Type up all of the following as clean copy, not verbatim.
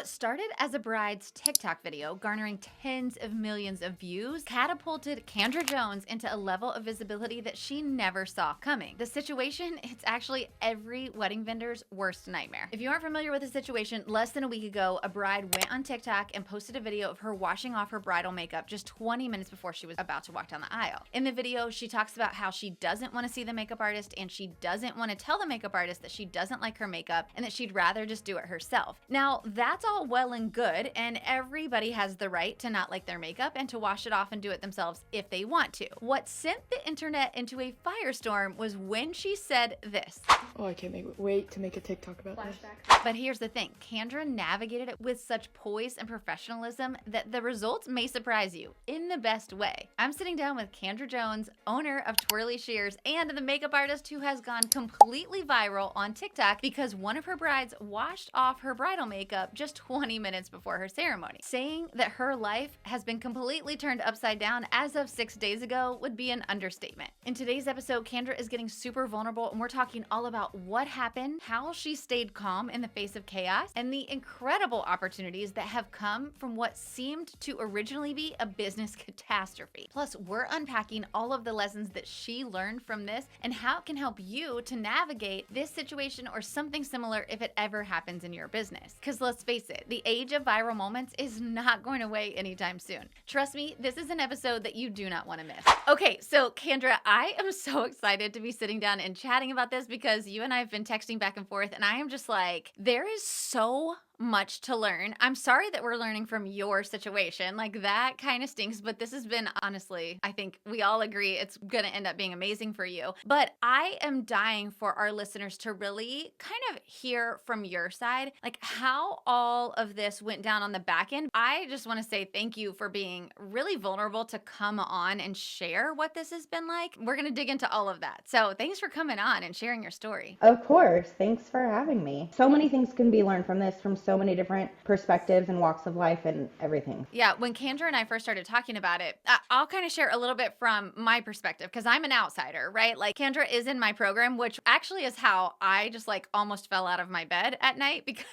What started as a bride's TikTok video garnering tens of millions of views catapulted Kandra Jones into a level of visibility that she never saw coming. The situation, it's actually every wedding vendor's worst nightmare. If you aren't familiar with the situation, less than a week ago, a bride went on TikTok and posted a video of her washing off her bridal makeup just 20 minutes before she was about to walk down the aisle. In the video, she talks about how she doesn't want to see the makeup artist and she doesn't want to tell the makeup artist that she doesn't like her makeup and that she'd rather just do it herself. Now, that's all well and good, and everybody has the right to not like their makeup and to wash it off and do it themselves if they want to. What sent the internet into a firestorm was when she said this. Oh, I can't wait to make a TikTok about this. But here's the thing, Kandra navigated it with such poise and professionalism that the results may surprise you in the best way. I'm sitting down with Kandra Jones, owner of Twirly Shears, and the makeup artist who has gone completely viral on TikTok because one of her brides washed off her bridal makeup just 20 minutes before her ceremony. Saying that her life has been completely turned upside down as of 6 days ago would be an understatement. In today's episode, Kandra is getting super vulnerable and we're talking all about what happened, how she stayed calm in the face of chaos, and the incredible opportunities that have come from what seemed to originally be a business catastrophe. Plus, we're unpacking all of the lessons that she learned from this and how it can help you to navigate this situation or something similar if it ever happens in your business. Because let's face it, the age of viral moments is not going away anytime soon. Trust me, this is an episode that you do not want to miss. Okay, so Kandra, I am so excited to be sitting down and chatting about this because you and I have been texting back and forth and I am just like, there is so much to learn. I'm sorry that we're learning from your situation. Like that kind of stinks, but this has been honestly, I think we all agree it's going to end up being amazing for you. But I am dying for our listeners to really kind of hear from your side, like how all of this went down on the back end. I just want to say thank you for being really vulnerable to come on and share what this has been like. We're going to dig into all of that. So thanks for coming on and sharing your story. Of course. Thanks for having me. So many things can be learned from this from so many different perspectives and walks of life and everything. Yeah, when Kandra and I first started talking about it, I'll kind of share a little bit from my perspective because I'm an outsider, right? Like Kandra is in my program, which actually is how I just like almost fell out of my bed at night because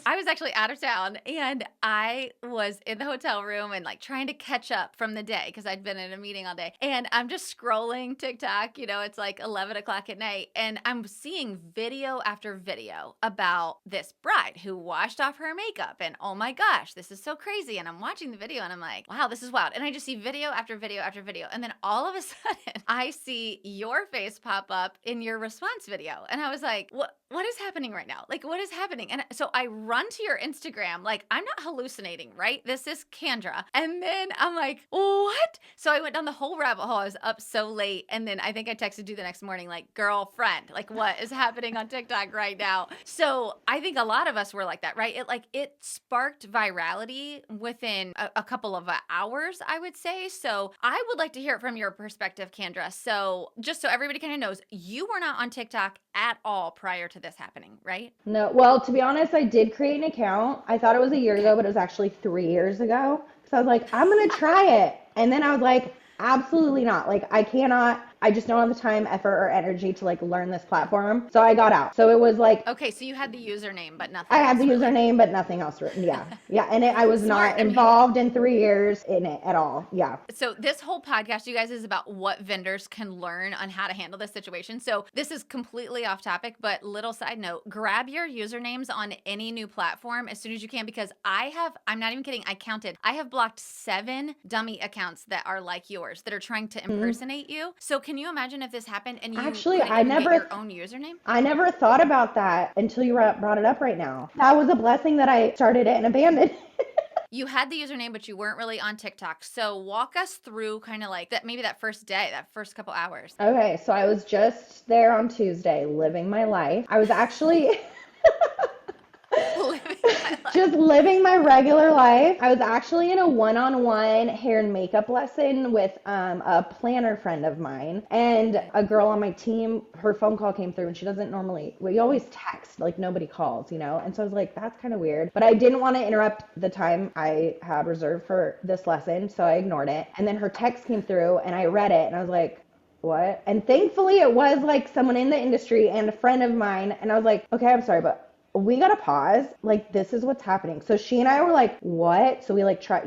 I was actually out of town and I was in the hotel room and like trying to catch up from the day because I'd been in a meeting all day. And I'm just scrolling TikTok, it's like 11 o'clock at night and I'm seeing video after video about this bride who washed off her makeup and oh my gosh, this is so crazy. And I'm watching the video and I'm like, wow, this is wild. And I just see video after video after video. And then all of a sudden I see your face pop up in your response video. And I was like, what is happening right now? Like, what is happening? And so I run to your Instagram, like, I'm not hallucinating, right? This is Kandra. And then I'm like, what? So I went down the whole rabbit hole. I was up so late. And then I think I texted you the next morning, like, girlfriend, like, what is happening on TikTok right now? So I think a lot of us were like that, right? It sparked virality within a couple of hours, I would say. So I would like to hear it from your perspective, Kandra. So just so everybody kind of knows, you were not on TikTok at all prior to this happening, right? No, well, to be honest, I did create an account. I thought it was a year ago, but it was actually 3 years ago. So I was like, I'm going to try it. And then I was like, absolutely not. Like, I just don't have the time, effort, or energy to like learn this platform. So I got out. So it was like, okay, so you had the username, but nothing I had else the really. username, but nothing else written. Yeah. Yeah. And I was not involved in 3 years in it at all. Yeah. So this whole podcast, you guys, is about what vendors can learn on how to handle this situation. So this is completely off topic, but little side note, grab your usernames on any new platform as soon as you can, because I'm not even kidding, I counted. I have blocked 7 dummy accounts that are like yours that are trying to impersonate you. So can you imagine if this happened and you actually, couldn't even get your own username? I never thought about that until you brought it up right now. That was a blessing that I started it and abandoned. You had the username, but you weren't really on TikTok. So walk us through kind of like that, maybe that first day, that first couple hours. Okay, so I was just there on Tuesday living my life. I was actually just living my regular life. I was actually in a one-on-one hair and makeup lesson with a planner friend of mine, and a girl on my team, her phone call came through and she doesn't normally, we always text, like nobody calls, and so I was like, that's kind of weird, but I didn't want to interrupt the time I had reserved for this lesson, so I ignored it. And then her text came through and I read it and I was like, what? And thankfully it was like someone in the industry and a friend of mine, and I was like, okay, I'm sorry, but we gotta pause. Like, this is what's happening. So she and I were like, what? So we like try,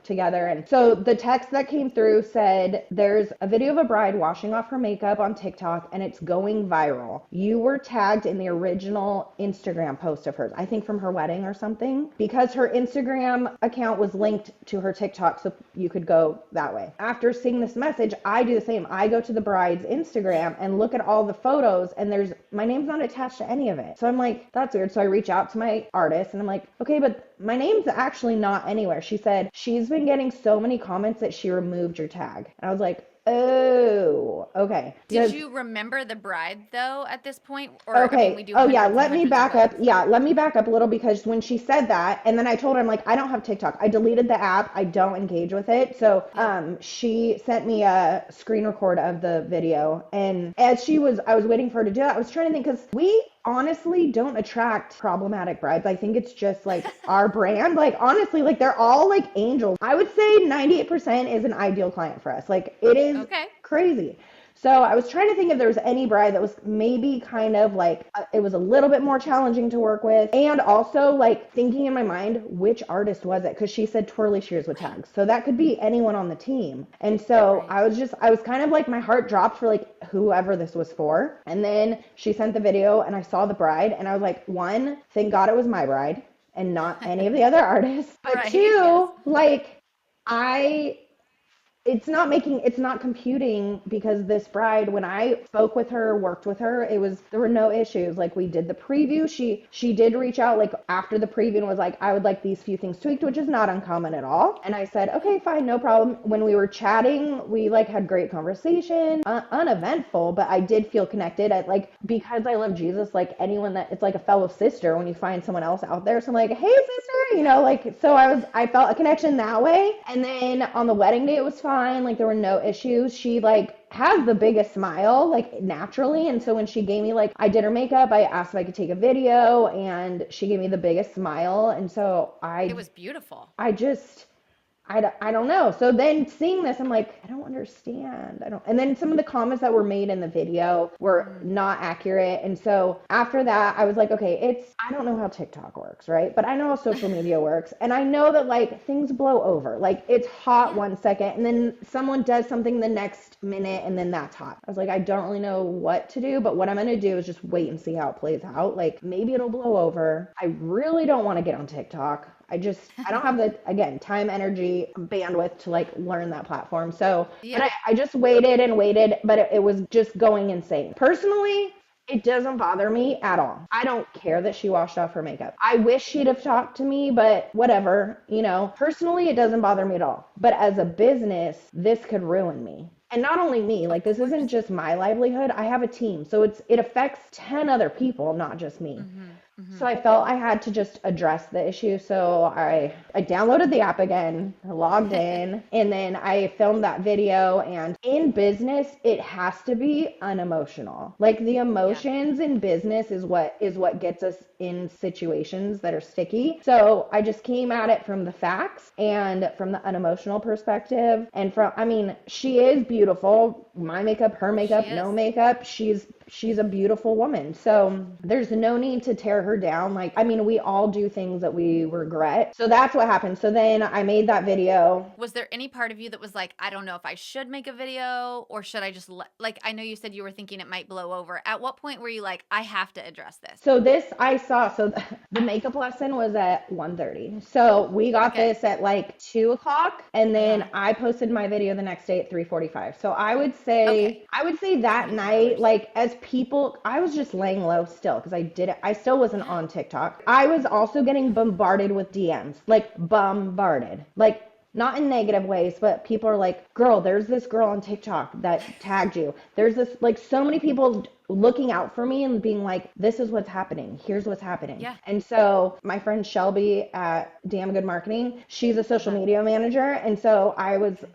together. And so the text that came through said, there's a video of a bride washing off her makeup on TikTok and it's going viral. You were tagged in the original Instagram post of hers, I think from her wedding or something, because her Instagram account was linked to her TikTok. So you could go that way. After seeing this message, I do the same. I go to the bride's Instagram and look at all the photos and my name's not attached to any of it. So I'm like, that's weird. So I reach out to my artist and I'm like, okay, but my name's actually not anywhere. She said, she's been getting so many comments that she removed your tag. And I was like, oh, okay. Did you remember the bride though at this point? Or, okay. I mean, we do Oh yeah. hundreds Let and me hundreds of back up. brides. Yeah. Let me back up a little because when she said that, and then I told her, I'm like, I don't have TikTok. I deleted the app. I don't engage with it. So, she sent me a screen record of the video. And as I was waiting for her to do that. I was trying to think because we honestly don't attract problematic brides. I think it's just like our brand. Like honestly, like they're all like angels. I would say 98% is an ideal client for us. Like it is crazy. So I was trying to think if there was any bride that was maybe kind of like, it was a little bit more challenging to work with. And also like thinking in my mind, which artist was it? Because she said twirly shears with tags. So that could be anyone on the team. And so I was kind of like, my heart dropped for like whoever this was for. And then she sent the video and I saw the bride and I was like, one, thank God it was my bride and not any of the other artists. But two, like it's not computing because this bride, when I spoke with her, worked with her, there were no issues. Like we did the preview. She did reach out like after the preview and was like, I would like these few things tweaked, which is not uncommon at all. And I said, okay, fine, no problem. When we were chatting, we like had great conversation, uneventful, but I did feel connected. Because I love Jesus, like anyone it's like a fellow sister when you find someone else out there. So I'm like, hey sister, so I felt a connection that way. And then on the wedding day, it was fine. Like there were no issues. She like has the biggest smile like naturally. And so when she gave me I did her makeup, I asked if I could take a video and she gave me the biggest smile. And so it was beautiful. I don't know. So then seeing this, I'm like, I don't understand. And then some of the comments that were made in the video were not accurate. And so after that, I was like, okay, I don't know how TikTok works, right? But I know how social media works. And I know that things blow over. It's hot 1 second and then someone does something the next minute and then that's hot. I was like, I don't really know what to do, but what I'm going to do is just wait and see how it plays out. Maybe it'll blow over. I really don't want to get on TikTok. I don't have the, again, time, energy, bandwidth to learn that platform. So, but I just waited and waited, but it was just going insane. Personally, it doesn't bother me at all. I don't care that she washed off her makeup. I wish she'd have talked to me, but whatever, personally, it doesn't bother me at all. But as a business, this could ruin me. And not only me, this isn't just my livelihood. I have a team. So it affects 10 other people, not just me. So I felt I had to just address the issue. So I downloaded the app again, logged in, and then I filmed that video. And in business, it has to be unemotional. The emotions in business is what gets us in situations that are sticky. So I just came at it from the facts and from the unemotional perspective. And she is beautiful. My makeup, her makeup, no makeup. She's a beautiful woman. So there's no need to tear her down. We all do things that we regret. So that's what happened. So then I made that video. Was there any part of you that was like, I don't know if I should make a video or should I just I know you said you were thinking it might blow over. At what point were you like, I have to address this? So the makeup lesson was at 1:30. So we got this at 2:00 and then I posted my video the next day at 3:45. So I would say that night, as people, I was just laying low still because I still wasn't on TikTok. I was also getting bombarded with DMs, bombarded, not in negative ways, but people are like, girl, there's this girl on TikTok that tagged you. There's this, so many people looking out for me and being like, this is what's happening. Here's what's happening. Yeah. And so my friend Shelby at Damn Good Marketing, she's a social media manager. And so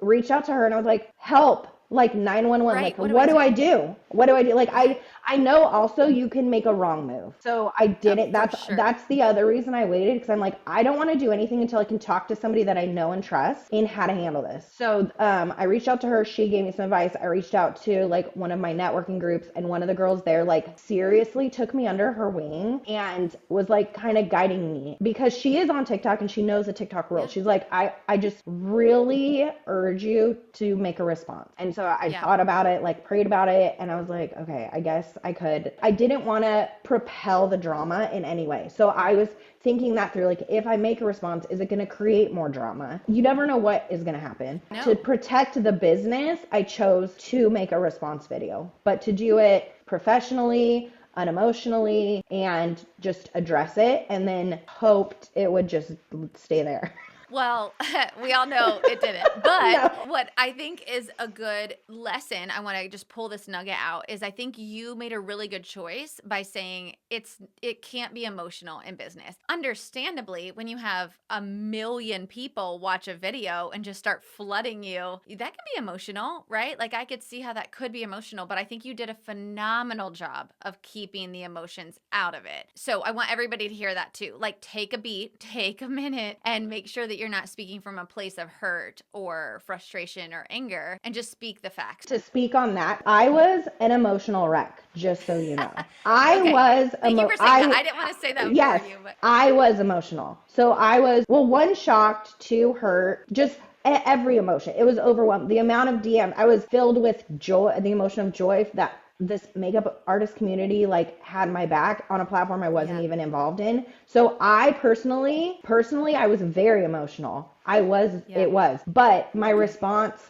reached out to her and I was like, help. like 911, Right. like what do I do? What do I do? Like I know also you can make a wrong move. So I didn't. For That's sure. that's the other reason I waited, because I'm like, I don't want to do anything until I can talk to somebody that I know and trust in how to handle this. So I reached out to her. She gave me some advice. I reached out to like one of my networking groups, and one of the girls there like seriously took me under her wing and was like kind of guiding me, because she is on TikTok and she knows the TikTok world. She's like, I just really urge you to make a response. And so I thought about it, like prayed about it, and I was like, okay, I guess I could. I didn't want to propel the drama in any way. So I was thinking that through, like, if I make a response, is it going to create more drama? You never know what is going to happen. No. To protect the business, I chose to make a response video, but to do it professionally, unemotionally, and just address it, and then hoped it would just stay there. Well, we all know it didn't. But No. what I think is a good lesson, I want to just pull this nugget out, is I think you made a really good choice by saying it can't be emotional in business. Understandably, when you have 1 million people watch a video and just start flooding you, that can be emotional, right? Like I could see how that could be emotional, but I think you did a phenomenal job of keeping the emotions out of it. So I want everybody to hear that too. Like take a beat, take a minute, and make sure that you're not speaking from a place of hurt or frustration or anger, and just speak the facts. To speak on that, I was an emotional wreck, just so you know. I Okay. was Thank you for saying that. I didn't want to say that yes, for you, but I was emotional. So I was, well, one, shocked, two, hurt, just every emotion. It was overwhelmed. The amount of DMs, I was filled with joy, the emotion of joy that this makeup artist community like had my back on a platform I wasn't even involved in. So I personally, I was very emotional. It was, but my response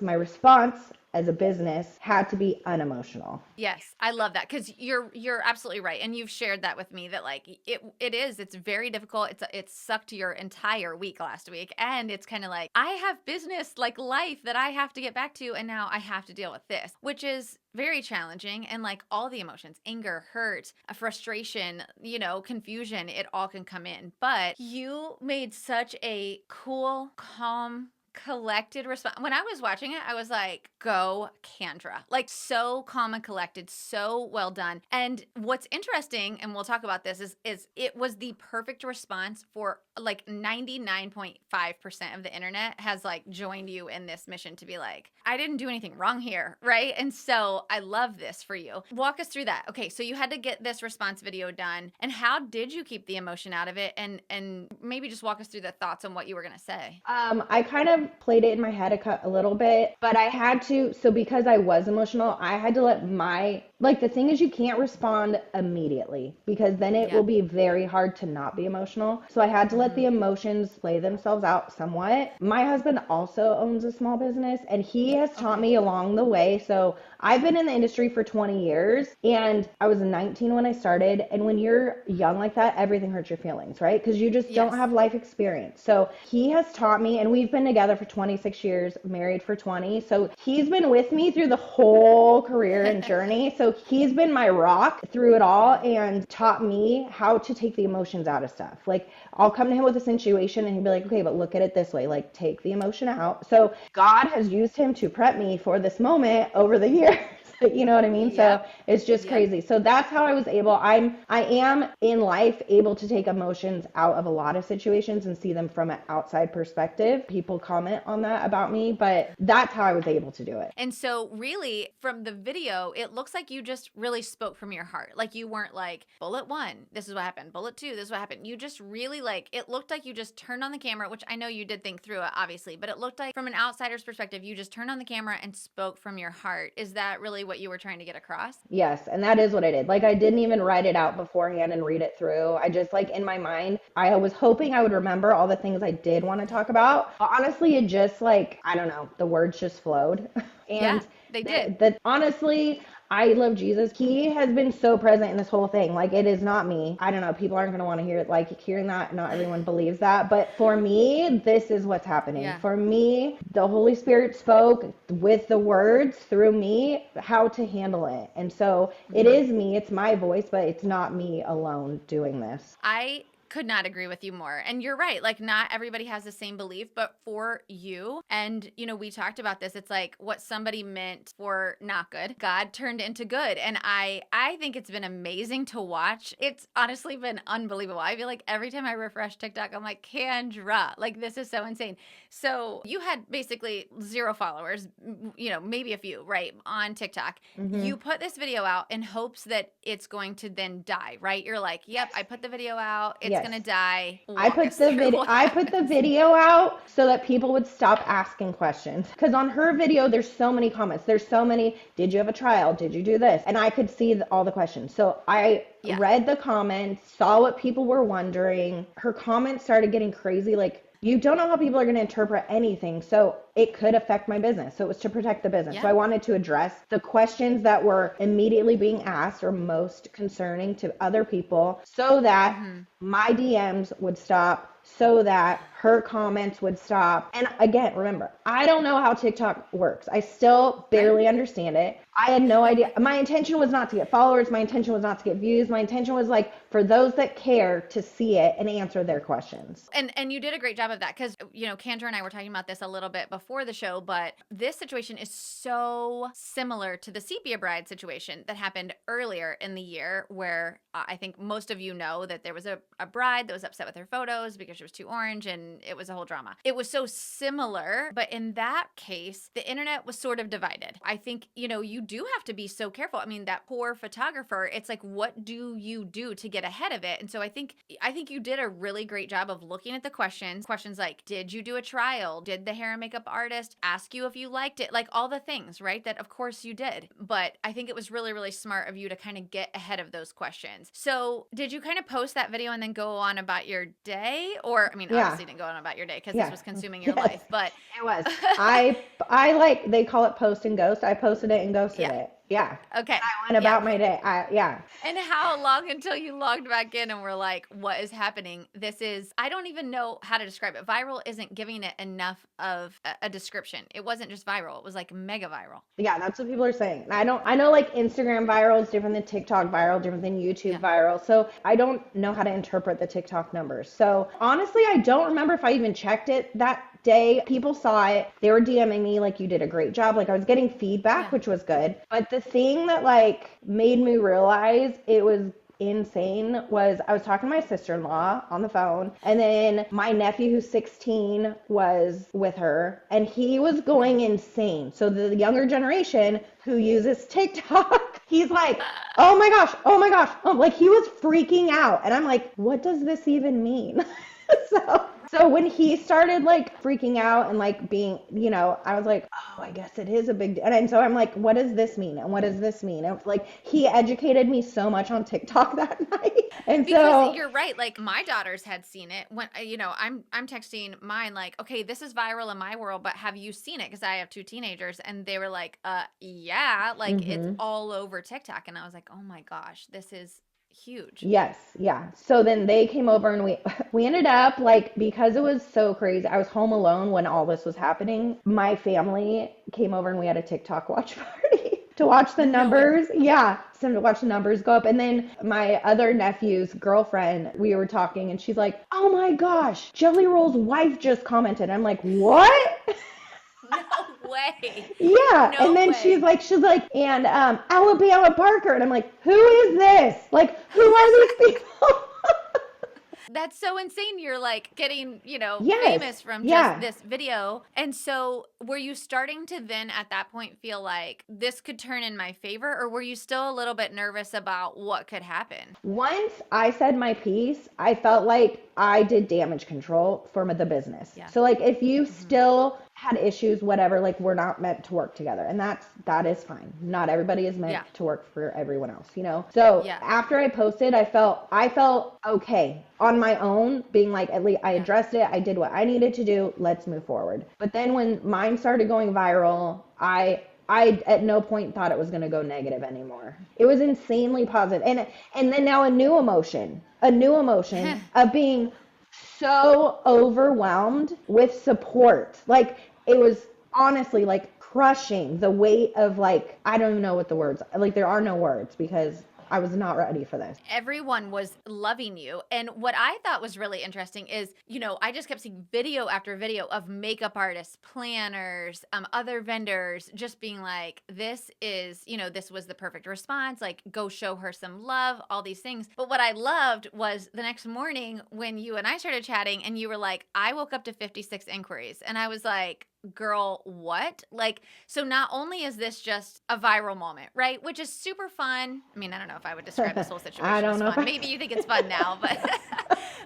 as a business had to be unemotional. yes, I love that, because you're absolutely right, and you've shared that with me that like it's very difficult. It sucked your entire week last week, and it's kind of like I have business like life that I have to get back to, and now I have to deal with this, which is very challenging, and like all the emotions, anger, hurt, frustration, confusion, it all can come in. But you made such a cool, calm, collected response. When I was watching it, I was like, go Kandra. Like so calm and collected, so well done. And what's interesting, and we'll talk about this, is it was the perfect response for like 99.5% of the internet has like joined you in this mission to be like, I didn't do anything wrong here, right? And so I love this for you. Walk us through that. Okay, so you had to get this response video done, and how did you keep the emotion out of it? And maybe just walk us through the thoughts on what you were gonna say. I kind of played it in my head a little bit, but I had to, so because I was emotional, I had to let the thing is you can't respond immediately, because then it will be very hard to not be emotional. So I had to let the emotions play themselves out somewhat. My husband also owns a small business, and he has taught me along the way. So I've been in the industry for 20 years, and I was 19 when I started. And when you're young like that, everything hurts your feelings, right? Because you just don't have life experience. So he has taught me, and we've been together for 26 years, married for 20. So he's been with me through the whole career and journey. So he's been my rock through it all and taught me how to take the emotions out of stuff. Like I'll come to him with a situation and he'd be like, okay, but look at it this way, like take the emotion out. So God has used him to prep me for this moment over the years. You know what I mean? So it's just crazy. So that's how I was able, I am in life able to take emotions out of a lot of situations and see them from an outside perspective. People comment on that about me, but that's how I was able to do it. And so really from the video, it looks like you just really spoke from your heart. Like you weren't like, bullet 1, this is what happened. Bullet 2, this is what happened. You just really like, it looked like you just turned on the camera, which I know you did think through it, obviously, but it looked like from an outsider's perspective, you just turned on the camera and spoke from your heart. Is that really what you were trying to get across? Yes, and that is what I did. Like I didn't even write it out beforehand and read it through. I just like in my mind, I was hoping I would remember all the things I did want to talk about. Honestly, it just like, I don't know, the words just flowed. And they did. That honestly, I love Jesus. He has been so present in this whole thing. Like it is not me. I don't know. People aren't going to want to hear it. Like hearing that, not everyone believes that. But for me, this is what's happening. Yeah. For me, the Holy Spirit spoke with the words through me how to handle it. And so it is me. It's my voice, but it's not me alone doing this. I Could not agree with you more. And you're right. Like, not everybody has the same belief, but for you, and we talked about this. It's like what somebody meant for not good, God turned into good. And I think it's been amazing to watch. It's honestly been unbelievable. I feel like every time I refresh TikTok, I'm like, Kandra, like, this is so insane. So you had basically 0 followers, maybe a few, right, on TikTok. You put this video out in hopes that it's going to then die, right? You're like, yep, I put the video out. It's going to die. I put the video out so that people would stop asking questions. Because on her video, there's so many comments. There's so many, did you have a trial? Did you do this? And I could see all the questions. So I read the comments, saw what people were wondering. Her comments started getting crazy. Like, you don't know how people are going to interpret anything. So it could affect my business. So it was to protect the business. So I wanted to address the questions that were immediately being asked or most concerning to other people so that my DMs would stop, so that her comments would stop. And again, remember, I don't know how TikTok works. I still barely understand it. I had no idea. My intention was not to get followers. My intention was not to get views. My intention was like for those that care to see it and answer their questions. And you did a great job of that because, Kandra and I were talking about this a little bit before the show, but this situation is so similar to the Sepia Bride situation that happened earlier in the year where I think most of you know that there was a bride that was upset with her photos because she was too orange and it was a whole drama. It was so similar, but in that case, the internet was sort of divided. I think, you do have to be so careful. I mean, that poor photographer, it's like, what do you do to get ahead of it? And so I think you did a really great job of looking at the questions like, did you do a trial? Did the hair and makeup artist ask you if you liked it? Like all the things, right? That of course you did. But I think it was really, really smart of you to kind of get ahead of those questions. So did you kind of post that video and then go on about your day? Or, I mean, obviously didn't go on about your day because this was consuming your life, but it was. I like, they call it post and ghost. I posted it and ghosted it. Yeah. Okay. And I went about my day. And how long until you logged back in and were like, what is happening? This is, I don't even know how to describe it. Viral isn't giving it enough of a description. It wasn't just viral. It was like mega viral. Yeah, that's what people are saying. I know like Instagram viral is different than TikTok viral, different than YouTube viral. So I don't know how to interpret the TikTok numbers. So honestly, I don't remember if I even checked it that day. People saw it. They were DMing me like, you did a great job. Like I was getting feedback, which was good. But the thing that like made me realize it was insane was I was talking to my sister-in-law on the phone, and then my nephew who's 16 was with her, and he was going insane. So the younger generation who uses TikTok, he's like, oh my gosh, like he was freaking out, and I'm like, what does this even mean? So when he started like freaking out and like being, I was like, oh, I guess it is a big deal. And so I'm like, what does this mean? And what does this mean? And like, he educated me so much on TikTok that night. And because you're right. Like my daughters had seen it when, I'm texting mine like, okay, this is viral in my world, but have you seen it? Because I have 2 teenagers, and they were like, yeah, like it's all over TikTok. And I was like, oh my gosh, this is huge. Yes. Yeah. So then they came over and we ended up like, because it was so crazy. I was home alone when all this was happening. My family came over and we had a TikTok watch party to watch the numbers. So to watch the numbers go up. And then my other nephew's girlfriend, we were talking and she's like, oh my gosh, Jelly Roll's wife just commented. I'm like, what? No way. Yeah. No and then way. she's like, and Alabama Barker. And I'm like, who is this? Like, who are these people? That's so insane. You're like getting, famous from just this video. And so were you starting to then at that point feel like this could turn in my favor, or were you still a little bit nervous about what could happen? Once I said my piece, I felt like I did damage control for the business. Yeah. So like if you still had issues, whatever, like we're not meant to work together. And that is fine. Not everybody is meant to work for everyone else, So after I posted, I felt okay on my own, being like, at least I addressed it. I did what I needed to do. Let's move forward. But then when mine started going viral, I at no point thought it was going to go negative anymore. It was insanely positive. And then now a new emotion of being so overwhelmed with support. Like it was honestly like crushing the weight of like, I don't even know what the words, like there are no words because I was not ready for this. Everyone was loving you. And what I thought was really interesting is, I just kept seeing video after video of makeup artists, planners, other vendors just being like, this is, this was the perfect response. Like, go show her some love, all these things. But what I loved was the next morning when you and I started chatting and you were like, I woke up to 56 inquiries. And I was like, girl, what? Like, so not only is this just a viral moment, right? Which is super fun. I mean, I don't know if I would describe this whole situation I don't as know. fun. Maybe you think it's fun now, but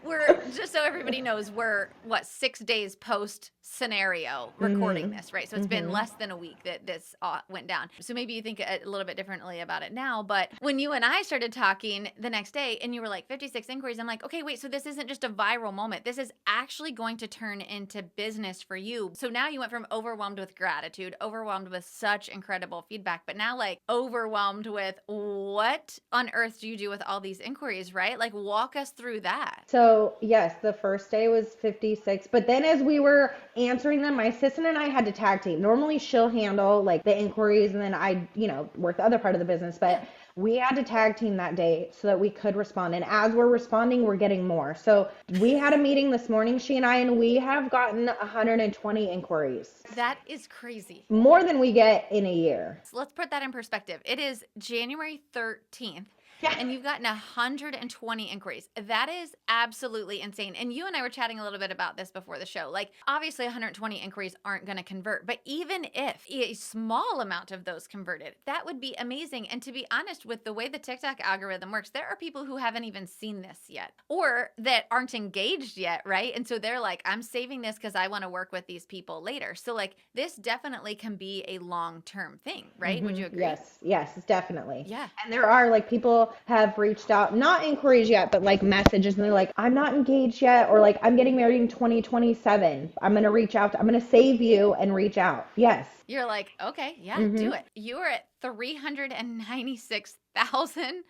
we're, just so everybody knows, we're 6 days post scenario recording this, right? So it's been less than a week that this went down. So maybe you think a little bit differently about it now. But when you and I started talking the next day and you were like 56 inquiries, I'm like, okay, wait, so this isn't just a viral moment. This is actually going to turn into business for you. So now you went from overwhelmed with gratitude, overwhelmed with such incredible feedback, but now like overwhelmed with what on earth do you do with all these inquiries, right? Like, walk us through that. So yes, the first day was 56, but then as we were answering them, my assistant and I had to tag team. Normally she'll handle like the inquiries and then I, work the other part of the business, but we had to tag team that day so that we could respond. And as we're responding, we're getting more. So we had a meeting this morning, she and I, and we have gotten 120 inquiries. That is crazy. More than we get in a year. So let's put that in perspective. It is January 13th. Yeah. And you've gotten 120 inquiries. That is absolutely insane. And you and I were chatting a little bit about this before the show. Like, obviously 120 inquiries aren't going to convert, but even if a small amount of those converted, that would be amazing. And to be honest, with the way the TikTok algorithm works, there are people who haven't even seen this yet or that aren't engaged yet, right? And so they're like, I'm saving this because I want to work with these people later. So like, this definitely can be a long-term thing, right? Would you agree? Yes, definitely. Yeah. And there are like people have reached out, not inquiries yet, but like messages, and they're like, I'm not engaged yet, or like, I'm getting married in 2027. I'm going to reach out. I'm going to save you and reach out. Yes. You're like, okay, yeah, do it. You are at 396,000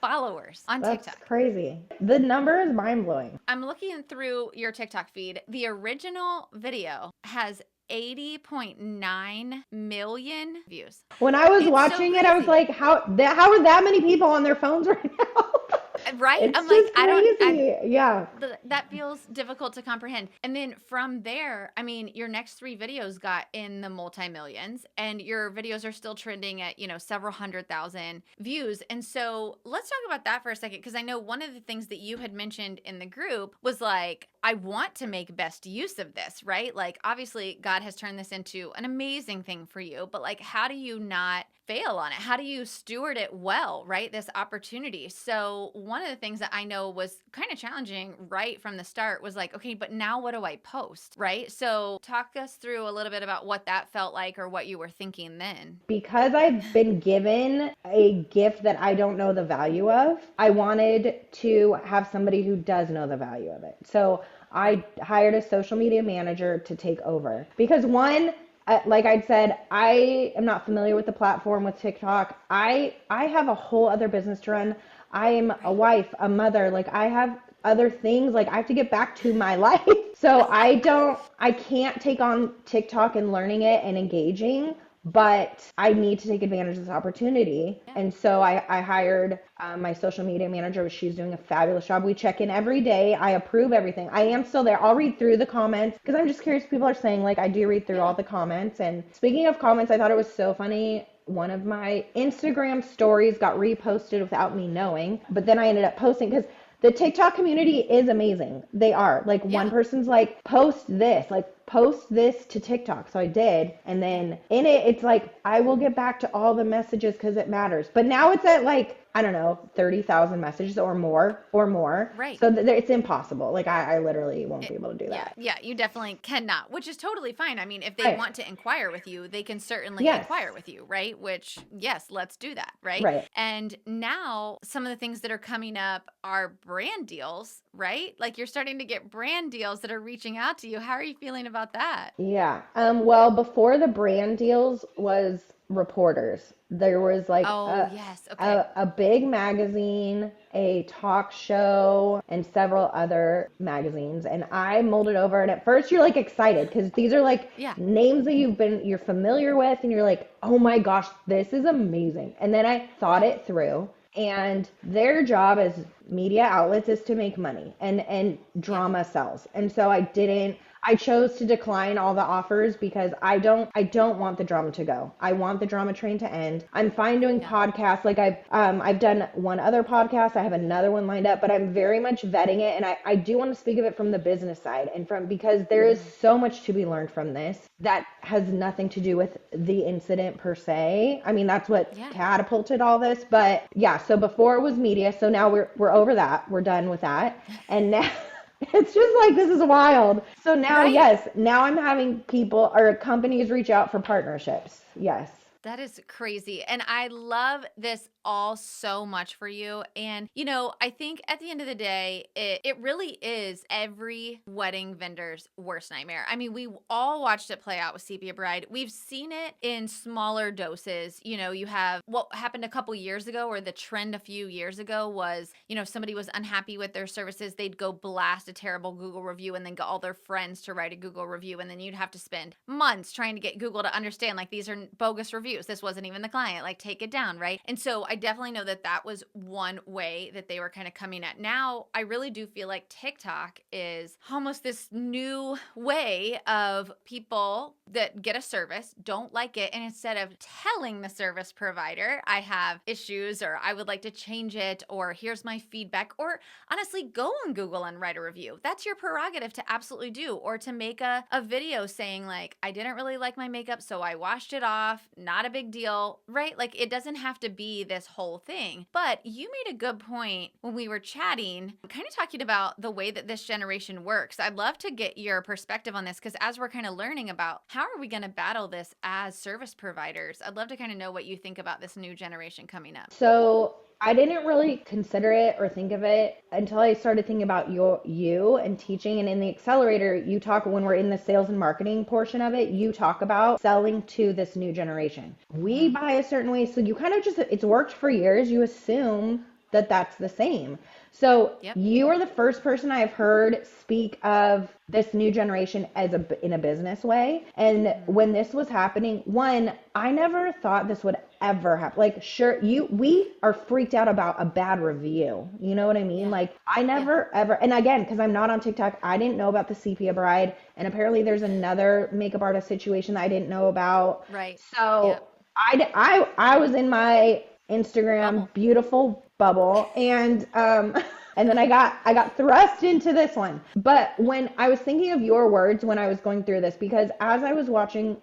followers on TikTok. That's crazy. The number is mind blowing. I'm looking through your TikTok feed. The original video has 80.9 million views. When I was watching it, I was like, how are that many people on their phones right now? Right? It's I'm like, crazy. Yeah. That feels difficult to comprehend. And then from there, I mean, your next 3 videos got in the multi-millions and your videos are still trending at, several 100,000 views. And so let's talk about that for a second. Cause I know one of the things that you had mentioned in the group was like, I want to make best use of this, right? Like, obviously God has turned this into an amazing thing for you, but like, how do you not fail on it? How do you steward it well, right? This opportunity. So one of the things that I know was kind of challenging right from the start was like, okay, but now what do I post, right? So talk us through a little bit about what that felt like or what you were thinking then. Because I've been given a gift that I don't know the value of, I wanted to have somebody who does know the value of it. So I hired a social media manager to take over because one, like I'd said, I am not familiar with the platform with TikTok. I have a whole other business to run. I am a wife, a mother. Like I have other things. Like I have to get back to my life. So I can't take on TikTok and learning it and engaging, but I need to take advantage of this opportunity. Yeah. And so I hired my social media manager. She's doing a fabulous job. We check in every day. I approve everything. I am still there. I'll read through the comments because I'm just curious. People are saying like, I do read through all the comments. And speaking of comments, I thought it was so funny. One of my Instagram stories got reposted without me knowing, but then I ended up posting because the TikTok community is amazing. They are. Like one person's like, post this to TikTok. So I did. And then in it, it's like, I will get back to all the messages because it matters. But now it's at like, I don't know, 30,000 messages or more. Right. So it's impossible. Like I literally won't be able to do that. Yeah, you definitely cannot, which is totally fine. I mean, if they want to inquire with you, they can certainly inquire with you, right? Which, yes, let's do that, right? Right. And now some of the things that are coming up are brand deals, right? Like you're starting to get brand deals that are reaching out to you. How are you feeling about that? Yeah. Well, before the brand deals was reporters. There was like a big magazine, a talk show, and several other magazines. And I molded over. And at first you're like excited because these are like names that you're familiar with. And you're like, oh my gosh, this is amazing. And then I thought it through. And their job as media outlets is to make money, and drama sells. And so I chose to decline all the offers because I don't want the drama to go. I want the drama train to end. I'm fine doing podcasts. Like I've done one other podcast. I have another one lined up, but I'm very much vetting it. And I do want to speak of it from the business side, and because there is so much to be learned from this that has nothing to do with the incident per se. I mean, that's what catapulted all this. But yeah, so before it was media. So now we're over that. We're done with that. And now it's just like, this is wild. So now, yes, now I'm having people or companies reach out for partnerships. Yes. That is crazy. And I love this all so much for you. And, you know, I think at the end of the day, it really is every wedding vendor's worst nightmare. I mean, we all watched it play out with Sepia Bride. We've seen it in smaller doses. You know, you have what happened a couple years ago, or the trend a few years ago was, you know, somebody was unhappy with their services. They'd go blast a terrible Google review and then get all their friends to write a Google review. And then you'd have to spend months trying to get Google to understand, like, these are bogus reviews. This wasn't even the client. Like, take it down, right? And so I definitely know that was one way that they were kind of coming at. Now, I really do feel like TikTok is almost this new way of people that get a service, don't like it, and instead of telling the service provider, I have issues, or I would like to change it, or here's my feedback, or honestly, go on Google and write a review. That's your prerogative to absolutely do, or to make a video saying, like, I didn't really like my makeup, so I washed it off, not a big deal, right? Like, it doesn't have to be this whole thing. But you made a good point when we were chatting, kind of talking about the way that this generation works. I'd love to get your perspective on this, because as we're kind of learning about how are we going to battle this as service providers, I'd love to kind of know what you think about this new generation coming up. So I didn't really consider it or think of it until I started thinking about you and teaching. And in the accelerator, you talk, when we're in the sales and marketing portion of it, you talk about selling to this new generation. We buy a certain way. So you kind of just, it's worked for years. You assume that that's the same. So you are the first person I've heard speak of this new generation as in a business way. And when this was happening, one, I never thought this would ever happen. Like, sure, we are freaked out about a bad review. You know what I mean? Like, I never ever, and again, because I'm not on TikTok, I didn't know about the Sepia Bride, and apparently there's another makeup artist situation that I didn't know about. Right. So I was in my Instagram beautiful bubble, and then I got thrust into this one. But when I was thinking of your words when I was going through this, because as I was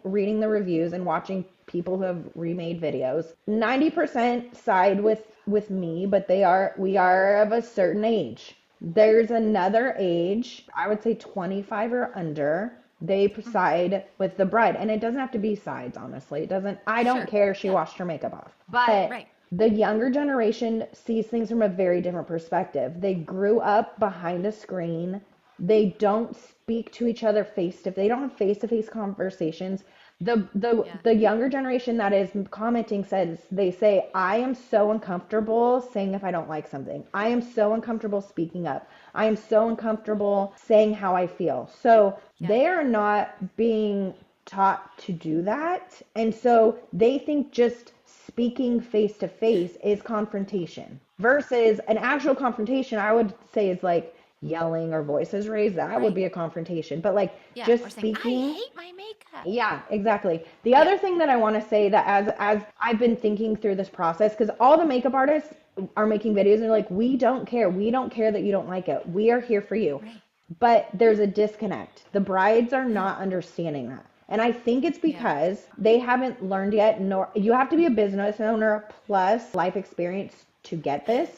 reading the reviews and watching people who have remade videos, 90% side with me, but we are of a certain age. There's another age, I would say 25 or under. They side with the bride, and it doesn't have to be sides, honestly. I don't care if she washed her makeup off. But the younger generation sees things from a very different perspective. They grew up behind a screen. They don't speak to each other they don't have face-to-face conversations. The younger generation that is commenting they say, I am so uncomfortable saying if I don't like something. I am so uncomfortable speaking up. I am so uncomfortable saying how I feel. So they are not being taught to do that. And so they think just speaking face to face is confrontation, versus an actual confrontation, I would say, is like yelling or voices raised. That would be a confrontation. But like just speaking, I hate my makeup. Yeah, exactly. The other thing that I want to say, that as I've been thinking through this process, because all the makeup artists are making videos and they're like, we don't care. We don't care that you don't like it. We are here for you. Right. But there's a disconnect. The brides are not understanding that. And I think it's because they haven't learned yet, nor you have to be a business owner plus life experience to get this.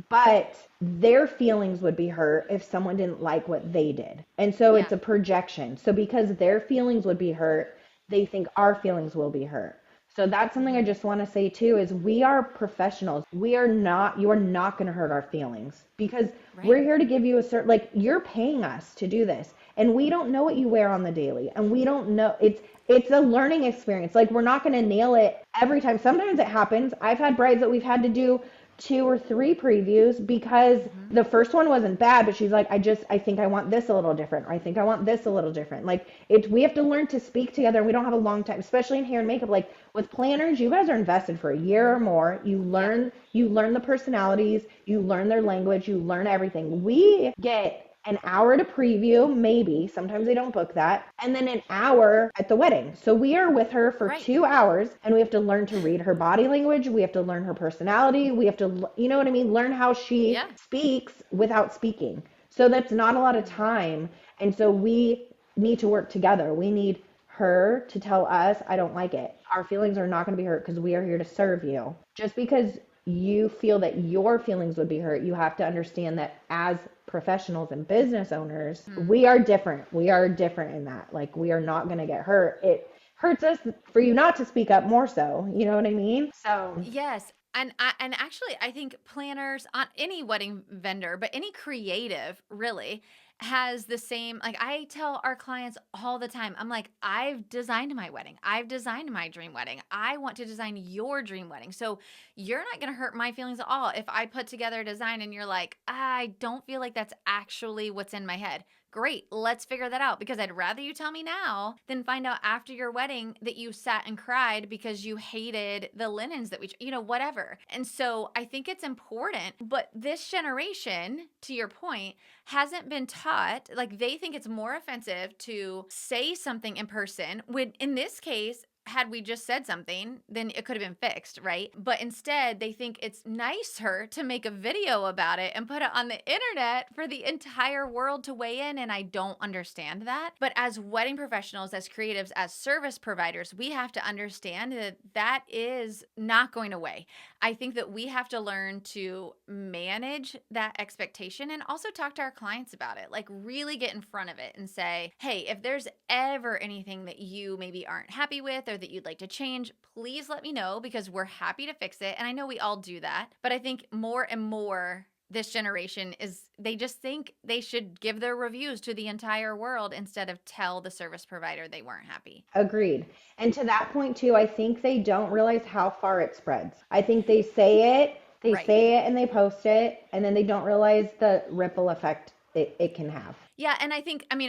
But their feelings would be hurt if someone didn't like what they did. And so it's a projection. So because their feelings would be hurt, they think our feelings will be hurt. So that's something I just want to say too, is we are professionals. You are not going to hurt our feelings, because we're here to give you like, you're paying us to do this. And we don't know what you wear on the daily. And we don't know, it's a learning experience. Like, we're not going to nail it every time. Sometimes it happens. I've had brides that we've had to do 2 or 3 previews because the first one wasn't bad, but she's like, I think I want this a little different, or I think I want this a little different. Like we have to learn to speak together. We don't have a long time, especially in hair and makeup. Like with planners, you guys are invested for a year or more. You learn the personalities, you learn their language, you learn everything. We get an hour to preview, maybe. Sometimes they don't book that. And then an hour at the wedding. So we are with her for 2 hours and we have to learn to read her body language. We have to learn her personality. We have to, you know what I mean? Learn how she speaks without speaking. So that's not a lot of time. And so we need to work together. We need her to tell us, I don't like it. Our feelings are not going to be hurt because we are here to serve you. Just because you feel that your feelings would be hurt, you have to understand that as professionals and business owners, we are different. We are different in that. Like, we are not going to get hurt. It hurts us for you not to speak up more so. You know what I mean? So yes. And actually, I think planners on any wedding vendor, but any creative really has the same. Like, I tell our clients all the time, I'm like, I've designed my wedding. I've designed my dream wedding. I want to design your dream wedding. So you're not going to hurt my feelings at all if I put together a design and you're like, I don't feel like that's actually what's in my head. Great, let's figure that out, because I'd rather you tell me now than find out after your wedding that you sat and cried because you hated the linens that whatever. And so I think it's important, but this generation, to your point, hasn't been taught. Like, they think it's more offensive to say something in person, when in this case, had we just said something, then it could have been fixed, right? But instead, they think it's nicer to make a video about it and put it on the internet for the entire world to weigh in. And I don't understand that. But as wedding professionals, as creatives, as service providers, we have to understand that that is not going away. I think that we have to learn to manage that expectation and also talk to our clients about it. Like, really get in front of it and say, hey, if there's ever anything that you maybe aren't happy with or that you'd like to change, please let me know, because we're happy to fix it. And I know we all do that. But I think more and more this generation they just think they should give their reviews to the entire world instead of tell the service provider they weren't happy. agreed. And to that point too, I think they don't realize how far it spreads. I think they say it and they post it, and then they don't realize the ripple effect it can have. Yeah, and I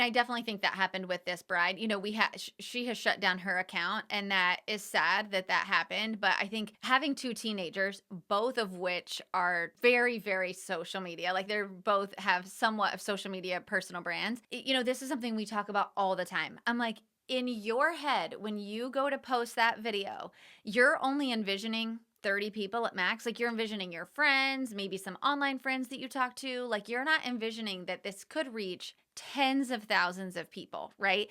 definitely think that happened with this bride. She has shut down her account, and that is sad that happened. But I think having 2 teenagers, both of which are very, very social media, like they're both have somewhat of social media personal brands. This is something we talk about all the time. I'm like, in your head, when you go to post that video, you're only envisioning 30 people at max. Like, you're envisioning your friends, maybe some online friends that you talk to. Like, you're not envisioning that this could reach tens of thousands of people, right?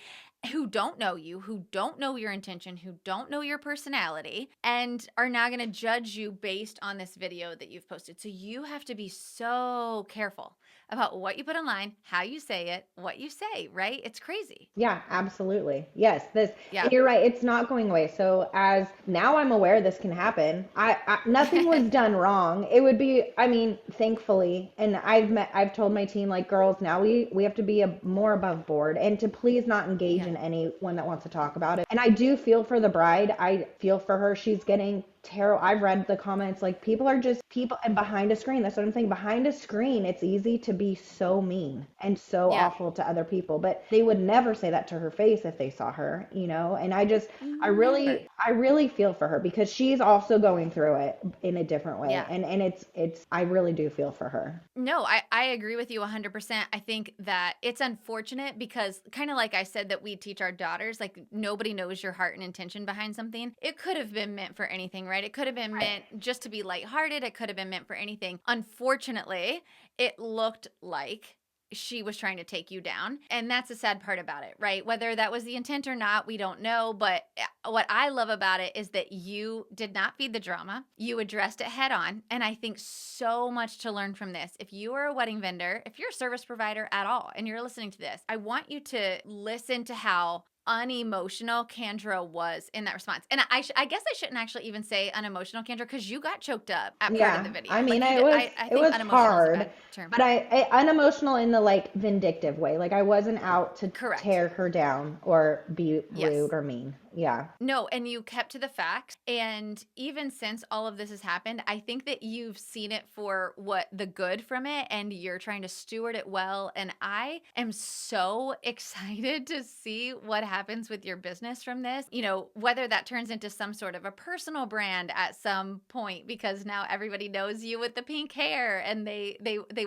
Who don't know you, who don't know your intention, who don't know your personality, and are now going to judge you based on this video that you've posted. So you have to be so careful about what you put online, how you say it, what you say, right? It's crazy. Yeah, absolutely. Yes, and you're right. It's not going away. So as now I'm aware this can happen. Nothing was done wrong. It would be, thankfully, and I've told my team, like, girls, now we have to be more above board and to please not engage in anyone that wants to talk about it. And I do feel for the bride. I feel for her. She's getting terrible. I've read the comments, like, people are just people, and behind a screen, that's what I'm saying. Behind a screen, it's easy to be so mean and so awful to other people, but they would never say that to her face if they saw her, and I really feel for her, because she's also going through it in a different way. And it's I really do feel for her. No, I agree with you 100%. I think that it's unfortunate because, kind of like I said, that we teach our daughters, like, nobody knows your heart and intention behind something. It could have been meant for anything, right? It could have been meant just to be lighthearted. It could have been meant for anything. Unfortunately, it looked like she was trying to take you down. And that's the sad part about it, right? Whether that was the intent or not, we don't know. But what I love about it is that you did not feed the drama. You addressed it head on. And I think so much to learn from this. If you are a wedding vendor, if you're a service provider at all, and you're listening to this, I want you to listen to how unemotional Kandra was in that response. And I guess I shouldn't actually even say unemotional, Kandra, because you got choked up at part of the video. I mean, it was hard, but I unemotional in the, like, vindictive way. Like, I wasn't out to tear her down or be rude or mean. Yeah. No, and you kept to the facts. And even since all of this has happened, I think that you've seen it for what the good from it, and you're trying to steward it well. And I am so excited to see what happens with your business from this. You know, whether that turns into some sort of a personal brand at some point, because now everybody knows you with the pink hair and they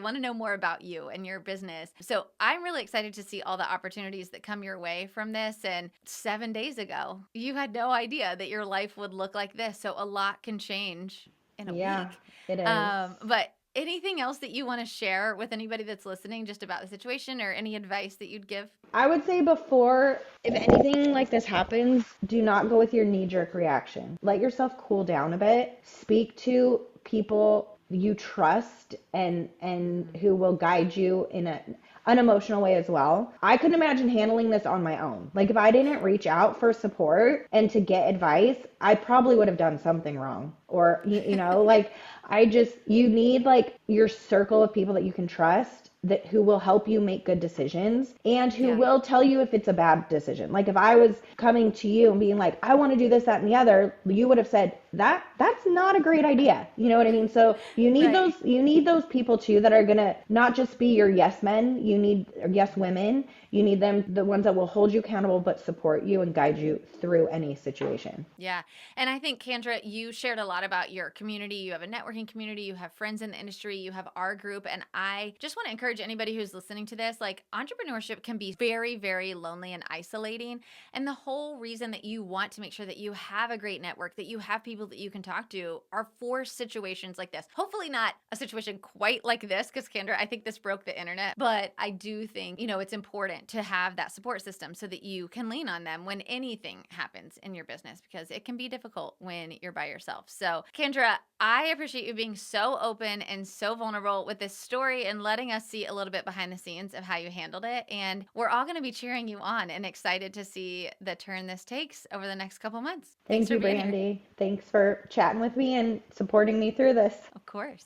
want to know more about you and your business. So I'm really excited to see all the opportunities that come your way from this. And 7 days ago, you had no idea that your life would look like this. So a lot can change in a Yeah, week. it is. But anything else that you want to share with anybody that's listening just about the situation, or any advice that you'd give? I would say before, if anything like this happens, do not go with your knee-jerk reaction. Let yourself cool down a bit. Speak to people you trust and who will guide you in a unemotional way as well. I couldn't imagine handling this on my own. Like if I didn't reach out for support and to get advice, I probably would have done something wrong. Or you know, like you need like your circle of people that you can trust, that who will help you make good decisions and who will tell you if it's a bad decision. Like if I was coming to you and being like, I want to do this, that, and the other, you would have said that's not a great idea. You know what I mean? So you need those people too that are gonna not just be your yes men, you need yes women. You need them, the ones that will hold you accountable but support you and guide you through any situation. Yeah. And I think, Kandra, you shared a lot about your community. You have a networking community, you have friends in the industry, you have our group. And I just want to encourage anybody who's listening to this, like, entrepreneurship can be very, very lonely and isolating. And the whole reason that you want to make sure that you have a great network, that you have people that you can talk to, are for situations like this. Hopefully not a situation quite like this, because, Kandra, I think this broke the internet. But I do think, it's important to have that support system so that you can lean on them when anything happens in your business, because it can be difficult when you're by yourself. So, Kandra, I appreciate you being so open and so vulnerable with this story and letting us see a little bit behind the scenes of how you handled it. And we're all going to be cheering you on and excited to see the turn this takes over the next couple months. Thank you, Brandy. Thanks for chatting with me and supporting me through this. Of course.